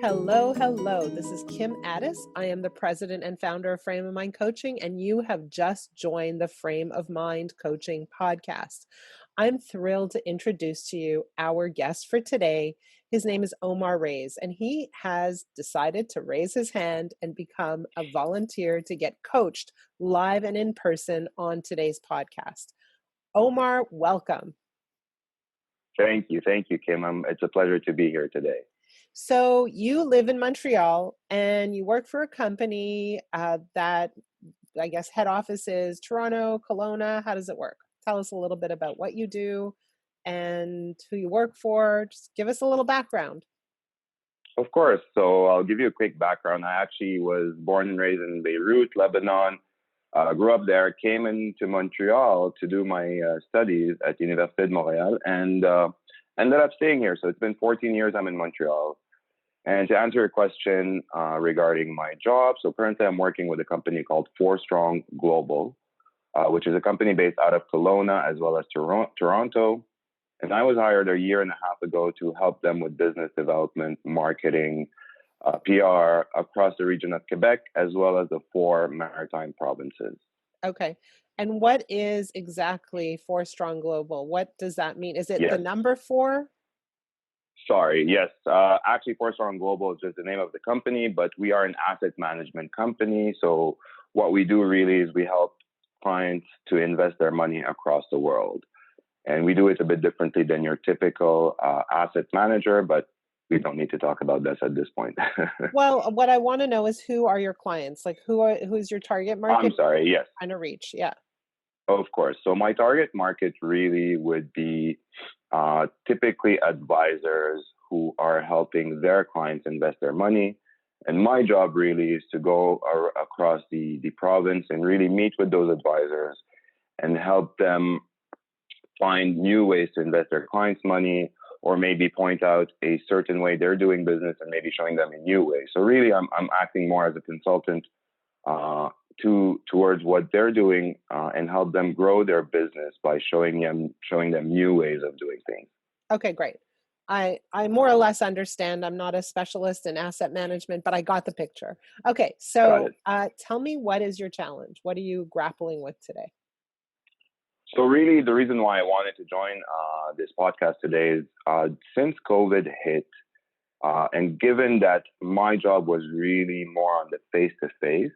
Hello, hello. This is Kim Ades. I am the president and founder of Frame of Mind Coaching, and you have just joined the Frame of Mind Coaching podcast. I'm thrilled to introduce to you our guest for today. His name is Omar Rayes, and he has decided to raise his hand and become a volunteer to get coached live and in person on today's podcast. Omar, welcome. Thank you, Kim. It's a pleasure to be here today. So you live in Montreal and you work for a company that I guess head office is Toronto, Kelowna. How does it work? Tell us a little bit about what you do and who you work for. Just give us a little background. Of course. So I'll give you a quick background. I actually was born and raised in Beirut, Lebanon. Grew up there, came into Montreal to do my studies at Université de Montréal, and ended up staying here. So it's been 14 years I'm in Montreal. And to answer your question regarding my job, so currently I'm working with a company called Forstrong Global, which is a company based out of Kelowna as well as Toronto. And I was hired a year and a half ago to help them with business development, marketing, PR across the region of Quebec, as well as the 4 maritime provinces. Okay. And what is exactly Forstrong Global? What does that mean? Is it the number 4? Sorry, yes. Actually, Forstrong Global is just the name of the company, but we are an asset management company. So what we do really is we help clients to invest their money across the world. And we do it a bit differently than your typical asset manager, but we don't need to talk about this at this point. Well, what I want to know is who are your clients? Like who's your target market? I'm sorry, yes. Trying to reach, yeah. Of course. So my target market really would be typically advisors who are helping their clients invest their money. And my job really is to go across the province and really meet with those advisors and help them find new ways to invest their clients' money, or maybe point out a certain way they're doing business and maybe showing them a new way. So really, I'm acting more as a consultant towards what they're doing and help them grow their business by showing them new ways of doing things. Okay, great. I more or less understand. I'm not a specialist in asset management, but I got the picture. Okay, so tell me, what is your challenge? What are you grappling with today? So really, the reason why I wanted to join this podcast today is since COVID hit, and given that my job was really more on the face-to-face,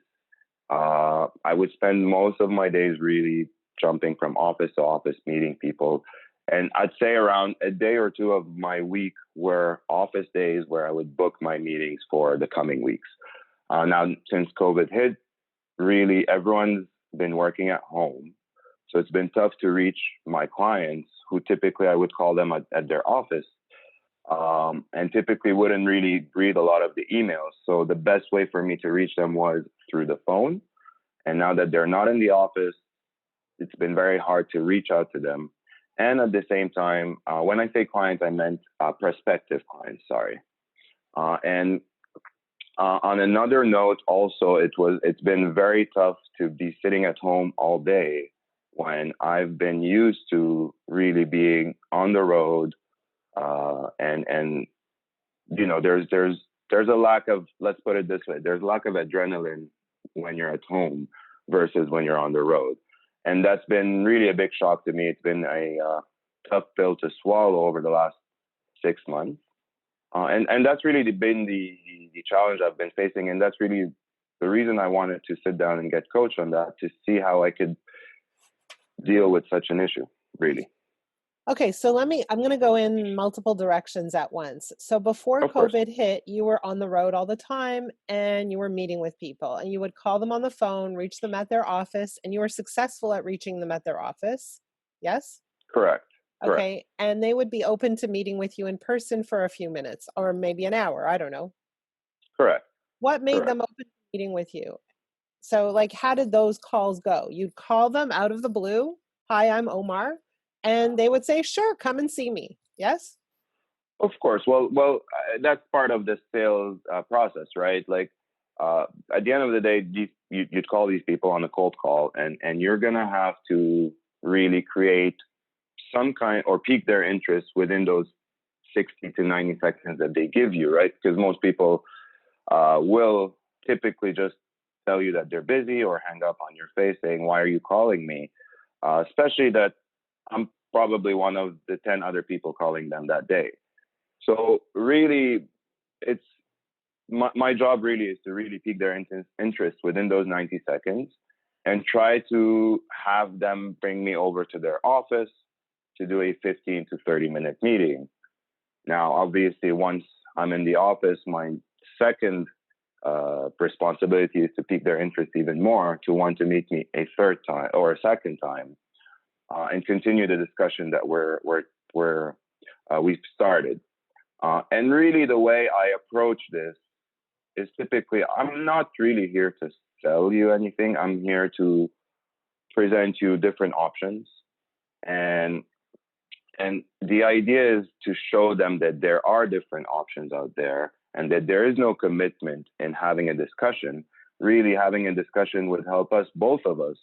I would spend most of my days really jumping from office to office, meeting people. And I'd say around a day or two of my week were office days where I would book my meetings for the coming weeks. Now, since COVID hit, really everyone's been working at home. So it's been tough to reach my clients, who typically I would call them at their office, and typically wouldn't really read a lot of the emails. So the best way for me to reach them was through the phone. And now that they're not in the office, it's been very hard to reach out to them. And at the same time, when I say clients, I meant prospective clients, sorry. And on another note, also, it's been very tough to be sitting at home all day when I've been used to really being on the road, and you know, there's a lack of, let's put it this way, there's a lack of adrenaline when you're at home versus when you're on the road, and that's been really a big shock to me. It's been a tough pill to swallow over the last 6 months, and that's really been the challenge I've been facing, and that's really the reason I wanted to sit down and get coached on that, to see how I could deal with such an issue, really. Okay, so I'm going to go in multiple directions at once. So before COVID hit, you were on the road all the time and you were meeting with people, and you would call them on the phone, reach them at their office, and you were successful at reaching them at their office. Yes? Correct. Okay, and they would be open to meeting with you in person for a few minutes or maybe an hour. I don't know. Correct. What made them open to meeting with you? So, like, how did those calls go? You'd call them out of the blue. Hi, I'm Omar. And they would say, sure, come and see me. Yes? Of course. Well, that's part of the sales process, right? Like, at the end of the day, you'd call these people on a cold call, and you're going to have to really create some kind or pique their interest within those 60 to 90 seconds that they give you, right? Because most people will typically just tell you that they're busy or hang up on your face saying, why are you calling me? Especially that I'm probably one of the 10 other people calling them that day. So really, it's my job really is to really pique their interest within those 90 seconds and try to have them bring me over to their office to do a 15 to 30-minute meeting. Now, obviously, once I'm in the office, my second responsibility is to pique their interest even more, to want to meet me a third time or a second time, and continue the discussion that we've started. And really, the way I approach this is typically, I'm not really here to sell you anything. I'm here to present you different options, and the idea is to show them that there are different options out there and that there is no commitment in having a discussion. Really, having a discussion would help us, both of us,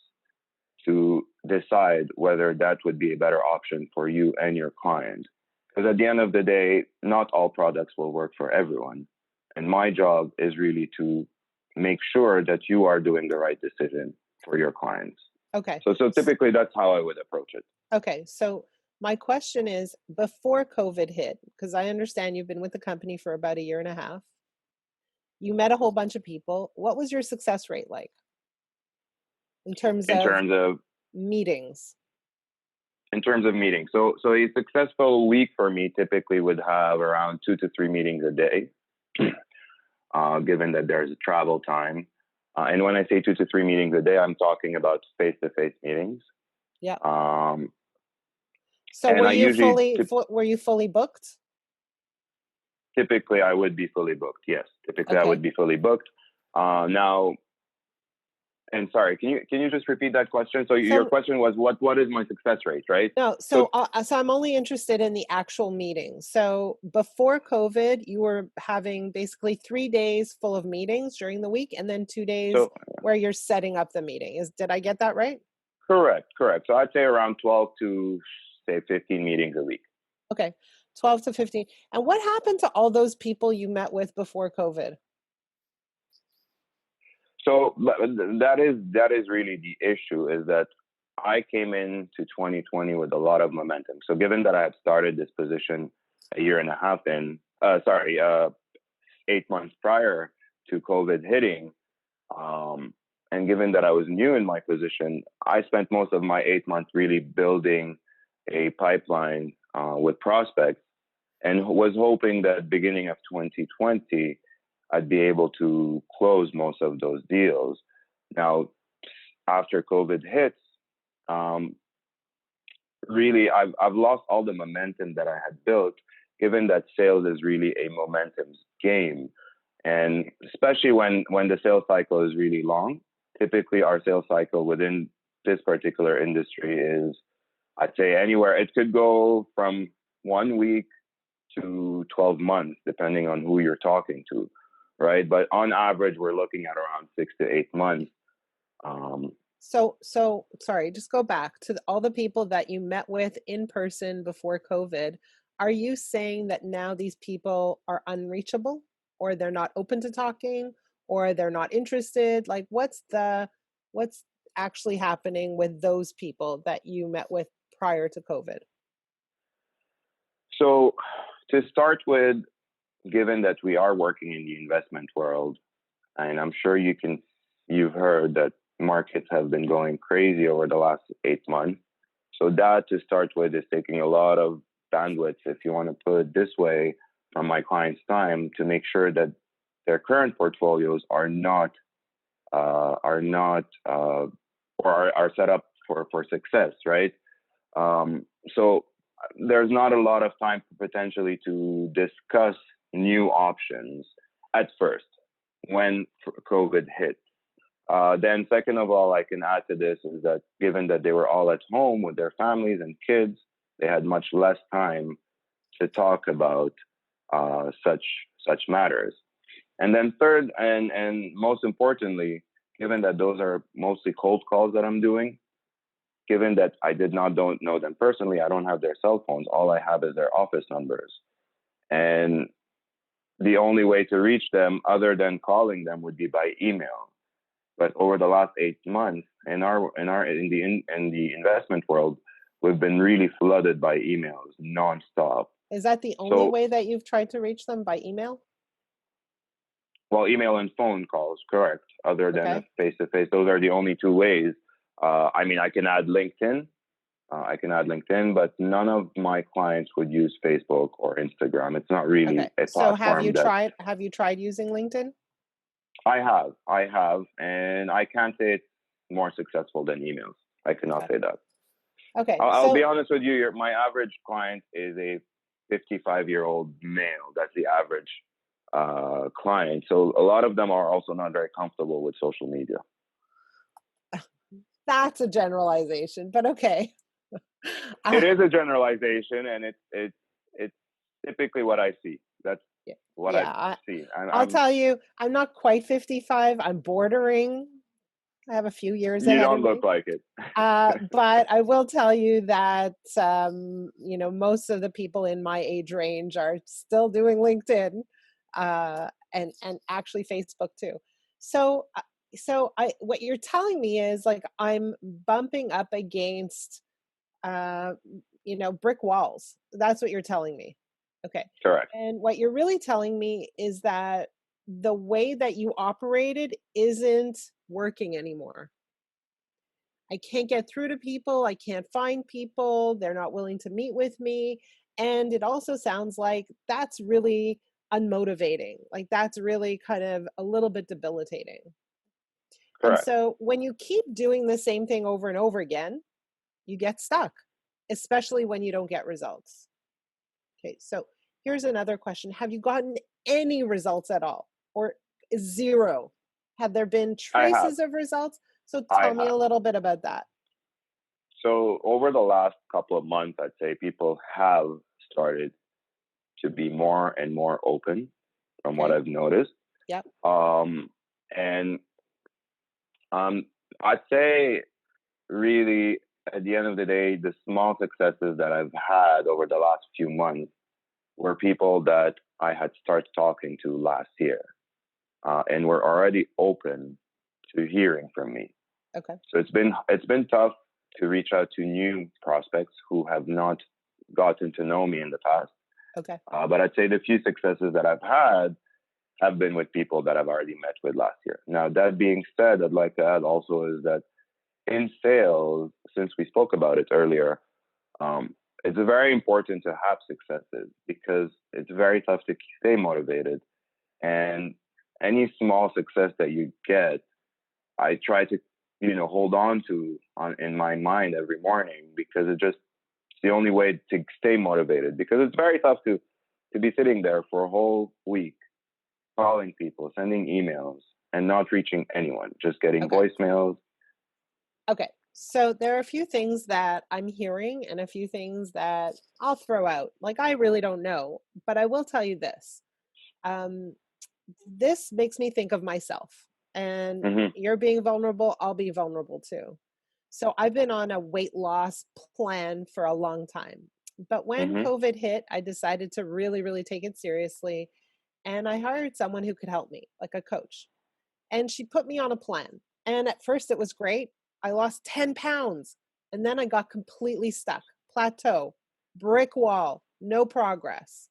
to decide whether that would be a better option for you and your client. Because at the end of the day, not all products will work for everyone. And my job is really to make sure that you are doing the right decision for your clients. Okay. So typically that's how I would approach it. Okay. So my question is, before COVID hit, because I understand you've been with the company for about 1.5 years, you met a whole bunch of people. What was your success rate like in terms of meetings? In terms of meetings. So a successful week for me typically would have around 2 to 3 meetings a day, given that there's a travel time. And when I say 2 to 3 meetings a day, I'm talking about face-to-face meetings. Yeah. So were you fully booked? Typically, I would be fully booked. Yes, typically Okay. I would be fully booked. Now, and sorry, can you just repeat that question? So your question was what is my success rate, right? No, so I'm only interested in the actual meeting. So before COVID, you were having basically 3 days full of meetings during the week, and then 2 days where you're setting up the meeting. Did I get that right? Correct. So I'd say around 12 to say 15 meetings a week. Okay, 12 to 15. And what happened to all those people you met with before COVID? So that is really the issue, is that I came into 2020 with a lot of momentum. So given that I had started this position 1.5 years 8 months prior to COVID hitting, and given that I was new in my position, I spent most of my 8 months really building a pipeline with prospects, and was hoping that beginning of 2020, I'd be able to close most of those deals. Now, after COVID hits, really, I've lost all the momentum that I had built, given that sales is really a momentum game. And especially when the sales cycle is really long, typically our sales cycle within this particular industry is, I'd say anywhere, it could go from 1 week to 12 months, depending on who you're talking to, right? But on average, we're looking at around 6 to 8 months. So sorry, just go back to all the people that you met with in person before COVID. Are you saying that now these people are unreachable, or they're not open to talking, or they're not interested? Like, what's actually happening with those people that you met with prior to COVID? So to start with, given that we are working in the investment world, and I'm sure you've heard that markets have been going crazy over the last 8 months. So that, to start with, is taking a lot of bandwidth, if you want to put it this way, from my clients' time to make sure that their current portfolios are set up for success, right? So there's not a lot of time potentially to discuss new options at first when COVID hit. Then second of all, I can add to this is that given that they were all at home with their families and kids, they had much less time to talk about such matters. And then third, and most importantly, given that those are mostly cold calls that I'm doing, given that I don't know them personally, I don't have their cell phones, all I have is their office numbers. And the only way to reach them other than calling them would be by email. But over the last 8 months in the investment world, we've been really flooded by emails nonstop. Is that the only way that you've tried to reach them, by email? Well, email and phone calls, correct. Other than face-to-face, those are the only two ways. I mean, I can add LinkedIn. But none of my clients would use Facebook or Instagram. It's not really a platform. So have you tried using LinkedIn? I have, and I can't say it's more successful than emails. I cannot say that. Okay. I'll be honest with you. My average client is a 55-year-old male. That's the average client. So a lot of them are also not very comfortable with social media. That's a generalization, but okay. It is a generalization, and it's typically what I see. That's what I see. I'll tell you, I'm not quite 55. I'm bordering. I have a few years ahead of me. You don't look like it. But I will tell you that, most of the people in my age range are still doing LinkedIn and actually Facebook too. So what you're telling me is, like, I'm bumping up against, brick walls. That's what you're telling me. Okay. Correct. And what you're really telling me is that the way that you operated isn't working anymore. I can't get through to people. I can't find people. They're not willing to meet with me. And it also sounds like that's really unmotivating. Like, that's really kind of a little bit debilitating. Correct. And so when you keep doing the same thing over and over again, you get stuck, especially when you don't get results. Okay, so here's another question. Have you gotten any results at all, or zero? Have there been traces of results? So tell me a little bit about that. So over the last couple of months, I'd say people have started to be more and more open from what I've noticed. Yep. I'd say really at the end of the day, the small successes that I've had over the last few months were people that I had started talking to last year, and were already open to hearing from me. Okay. So it's been tough to reach out to new prospects who have not gotten to know me in the past. Okay. But I'd say the few successes that I've had have been with people that I've already met with last year. Now, that being said, I'd like to add also is that in sales, since we spoke about it earlier, it's very important to have successes because it's very tough to stay motivated. And any small success that you get, I try to, hold on to in my mind every morning, because it's the only way to stay motivated, because it's very tough to be sitting there for a whole week, calling people, sending emails, and not reaching anyone, just getting voicemails. Okay. So there are a few things that I'm hearing and a few things that I'll throw out. Like, I really don't know, but I will tell you this. This makes me think of myself, and you're being vulnerable. I'll be vulnerable too. So I've been on a weight loss plan for a long time, but when COVID hit, I decided to really, really take it seriously. And I hired someone who could help me, like a coach. And she put me on a plan. And at first it was great. I lost 10 pounds. And then I got completely stuck, plateau, brick wall, no progress,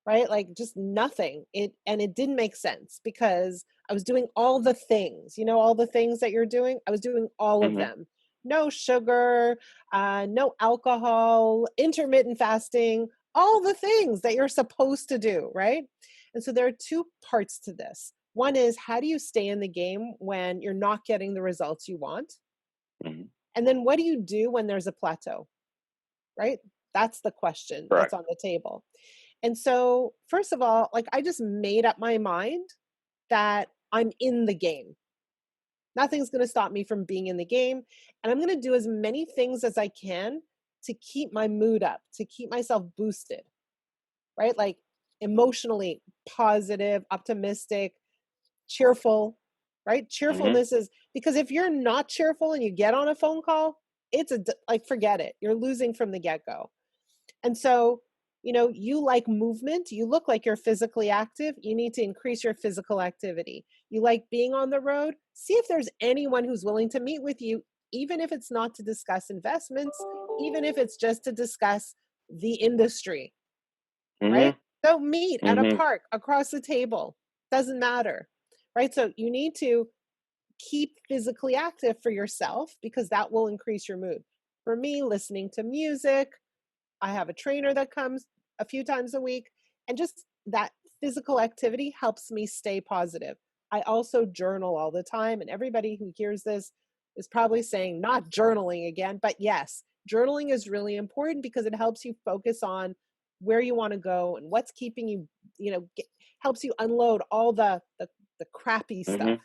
right? Like, just nothing. And it didn't make sense because I was doing all the things, all the things that you're doing. I was doing all of them. No sugar, no alcohol, intermittent fasting, all the things that you're supposed to do, right? And so there are two parts to this. One is, how do you stay in the game when you're not getting the results you want? And then what do you do when there's a plateau, right? That's the question that's on the table. And so, first of all, like, I just made up my mind that I'm in the game. Nothing's going to stop me from being in the game. And I'm going to do as many things as I can to keep my mood up, to keep myself boosted, right? Like, emotionally positive, optimistic, cheerful, right? Cheerfulness is, because if you're not cheerful and you get on a phone call, forget it. You're losing from the get-go. And so, You like movement, you look like you're physically active, you need to increase your physical activity. You like being on the road, see if there's anyone who's willing to meet with you, even if it's not to discuss investments, even if it's just to discuss the industry, right? Mm-hmm. So meet at a Mm-hmm. park across the table, doesn't matter, right? So you need to keep physically active for yourself because that will increase your mood. For me, listening to music, I have a trainer that comes a few times a week, and just that physical activity helps me stay positive. I also journal all the time, and everybody who hears this is probably saying, not journaling again, but yes, journaling is really important because it helps you focus on where you want to go and what's keeping you, helps you unload all the crappy Mm-hmm. stuff.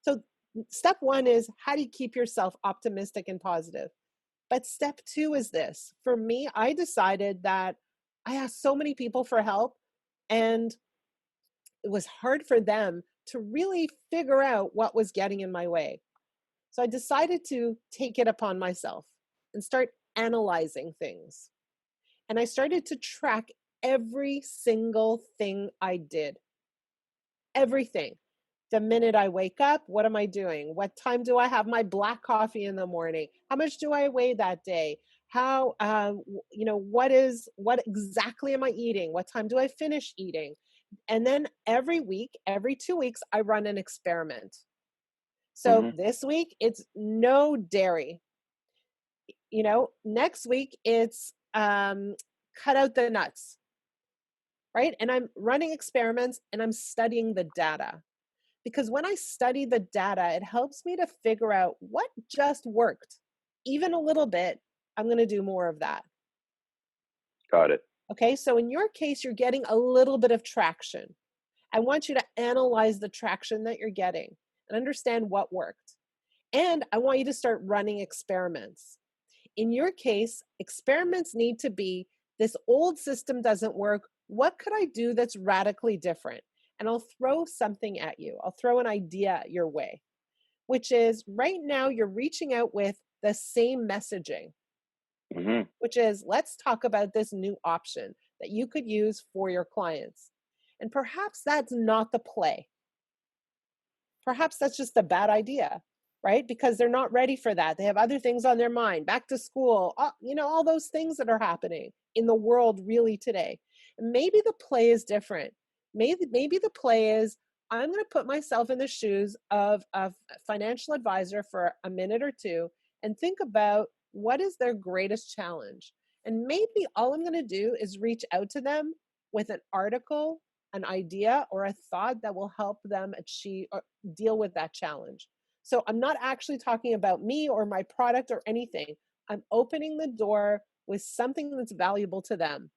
So step one is, how do you keep yourself optimistic and positive? But step two is this. For me, I decided that I asked so many people for help, and it was hard for them to really figure out what was getting in my way. So I decided to take it upon myself and start analyzing things. And I started to track every single thing I did. Everything. The minute I wake up, what am I doing? What time do I have my black coffee in the morning? How much do I weigh that day? How, what exactly am I eating? What time do I finish eating? And then every week, every 2 weeks, I run an experiment. So Mm-hmm. this week, it's no dairy. Next week, it's cut out the nuts, right? And I'm running experiments and I'm studying the data. Because when I study the data, it helps me to figure out what just worked. Even a little bit, I'm going to do more of that. Got it. Okay, so in your case, you're getting a little bit of traction. I want you to analyze the traction that you're getting and understand what worked. And I want you to start running experiments. In your case, experiments need to be, this old system doesn't work. What could I do that's radically different? And I'll throw something at you. I'll throw an idea your way, which is, right now you're reaching out with the same messaging, Mm-hmm. which is, let's talk about this new option that you could use for your clients. And perhaps that's not the play. Perhaps that's just a bad idea, right? Because they're not ready for that. They have other things on their mind, back to school, all those things that are happening in the world really today. And maybe the play is different. Maybe the play is, I'm going to put myself in the shoes of a financial advisor for a minute or two and think about what is their greatest challenge. And maybe all I'm going to do is reach out to them with an article, an idea, or a thought that will help them achieve or deal with that challenge. So I'm not actually talking about me or my product or anything. I'm opening the door with something that's valuable to them,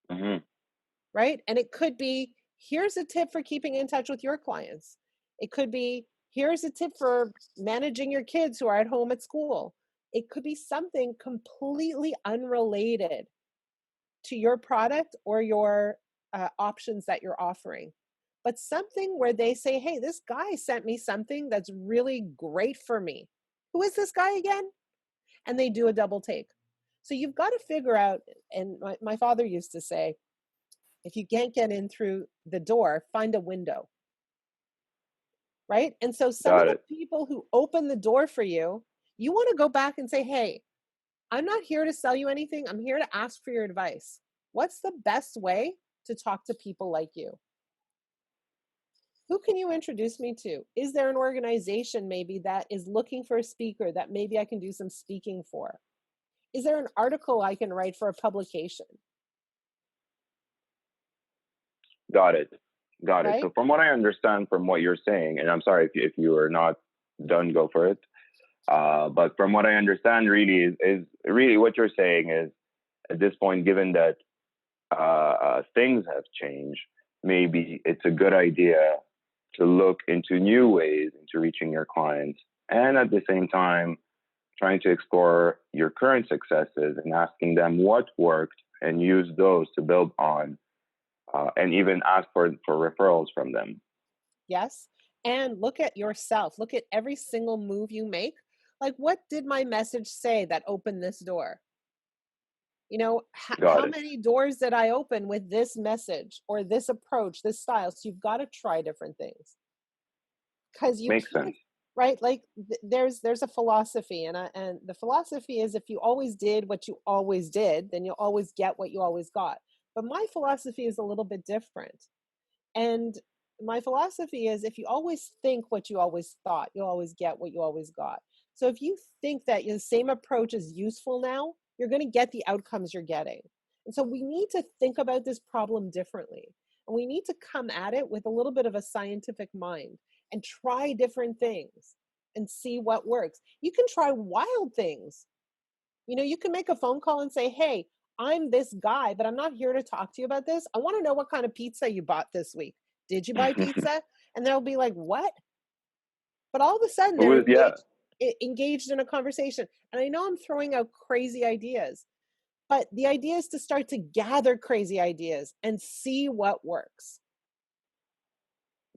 Mm-hmm. right? And it could be, here's a tip for keeping in touch with your clients. It could be, here's a tip for managing your kids who are at home at school. It could be something completely unrelated to your product or your options that you're offering, but something where they say, hey, this guy sent me something that's really great for me. Who is this guy again? And they do a double take. So you've got to figure out, and my father used to say, if you can't get in through the door, find a window, right? And so some of Got the it. people who open the door for you, you want to go back and say, hey, I'm not here to sell you anything. I'm here to ask for your advice. What's the best way to talk to people like you? Who can you introduce me to? Is there an organization maybe that is looking for a speaker that maybe I can do some speaking for? Is there an article I can write for a publication? Got it. Got it. Right? So from what I understand from what you're saying, and I'm sorry if you are not done, go for it. But from what I understand, really is really what you're saying is, at this point, given that things have changed, maybe it's a good idea to look into new ways into reaching your clients, and at the same time trying to explore your current successes and asking them what worked and use those to build on, and even ask for referrals from them. Yes. And look at yourself. Look at every single move you make. Like, what did my message say that opened this door? Got How it. many doors did I open with this message or this approach, this style? So you've got to try different things, because you Makes sense. can't, right? Like there's a philosophy, and the philosophy is, if you always did what you always did, then you'll always get what you always got. But my philosophy is a little bit different. And my philosophy is, if you always think what you always thought, you'll always get what you always got. So if you think that your same approach is useful now, you're going to get the outcomes you're getting. And so we need to think about this problem differently. And we need to come at it with a little bit of a scientific mind and try different things and see what works. You can try wild things. You can make a phone call and say, hey, I'm this guy, but I'm not here to talk to you about this. I want to know what kind of pizza you bought this week. Did you buy pizza? And they'll be like, what? But all of a sudden they're Yeah, engaged in a conversation. And I know I'm throwing out crazy ideas, but the idea is to start to gather crazy ideas and see what works.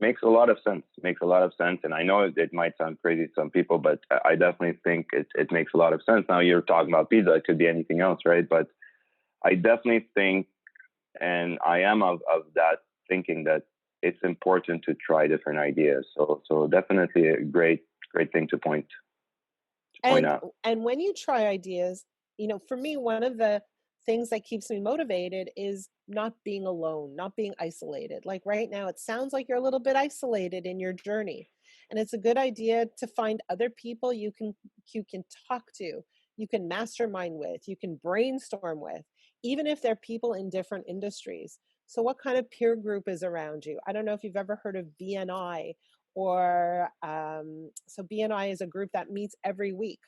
makes a lot of sense. Makes a lot of sense. And I know it might sound crazy to some people, but I definitely think it makes a lot of sense. Now you're talking about pizza. It could be anything else, right? But I definitely think, and I am of that thinking, that it's important to try different ideas. So definitely a great thing to point And out. and when you try ideas, for me, one of the things that keeps me motivated is not being alone, not being isolated. Like right now, it sounds like you're a little bit isolated in your journey. And it's a good idea to find other people you can talk to, you can mastermind with, you can brainstorm with, even if they're people in different industries. So what kind of peer group is around you? I don't know if you've ever heard of BNI, or so BNI is a group that meets every week.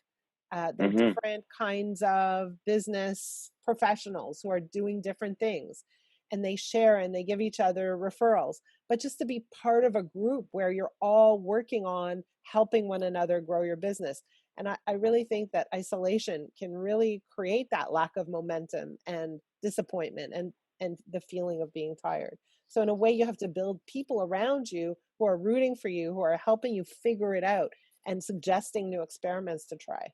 They're Hmm. different kinds of business professionals who are doing different things, and they share and they give each other referrals. But just to be part of a group where you're all working on helping one another grow your business. And I really think that isolation can really create that lack of momentum and disappointment and the feeling of being tired. So in a way, you have to build people around you who are rooting for you, who are helping you figure it out and suggesting new experiments to try.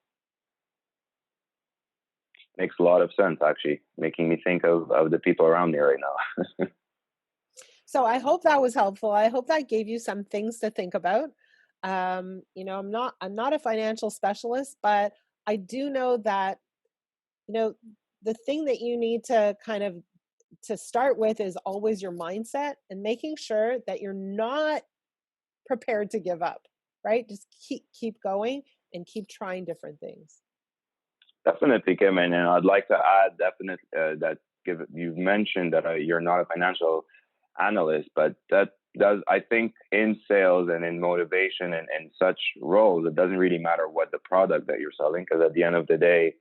Makes a lot of sense, actually, making me think of the people around me right now. So I hope that was helpful. I hope that gave you some things to think about. I'm not a financial specialist, but I do know that, you know, the thing that you need to kind of to start with is always your mindset, and making sure that you're not prepared to give up, right? Just keep going and keep trying different things. Definitely, Kim, and I'd like to add definitely that you've mentioned that you're not a financial analyst, but that does, I think, in sales and in motivation and such roles, it doesn't really matter what the product that you're selling, because at the end of the day,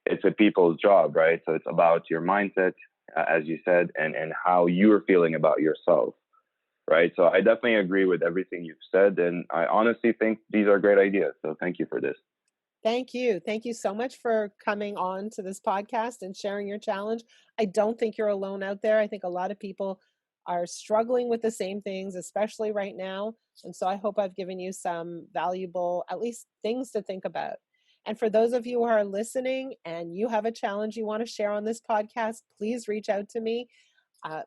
it's a people's job, right? So it's about your mindset, as you said, and how you're feeling about yourself, right? So I definitely agree with everything you've said, and I honestly think these are great ideas. So thank you for this. Thank you. Thank you so much for coming on to this podcast and sharing your challenge. I don't think you're alone out there. I think a lot of people are struggling with the same things, especially right now. And so I hope I've given you some valuable, at least, things to think about. And for those of you who are listening and you have a challenge you want to share on this podcast, please reach out to me.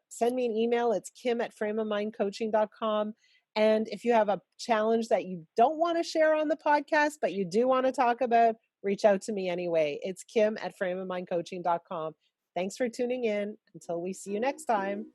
Send me an email. It's kim@frameofmindcoaching.com. And if you have a challenge that you don't want to share on the podcast, but you do want to talk about, reach out to me anyway. It's kim@frameofmindcoaching.com. Thanks for tuning in. Until we see you next time.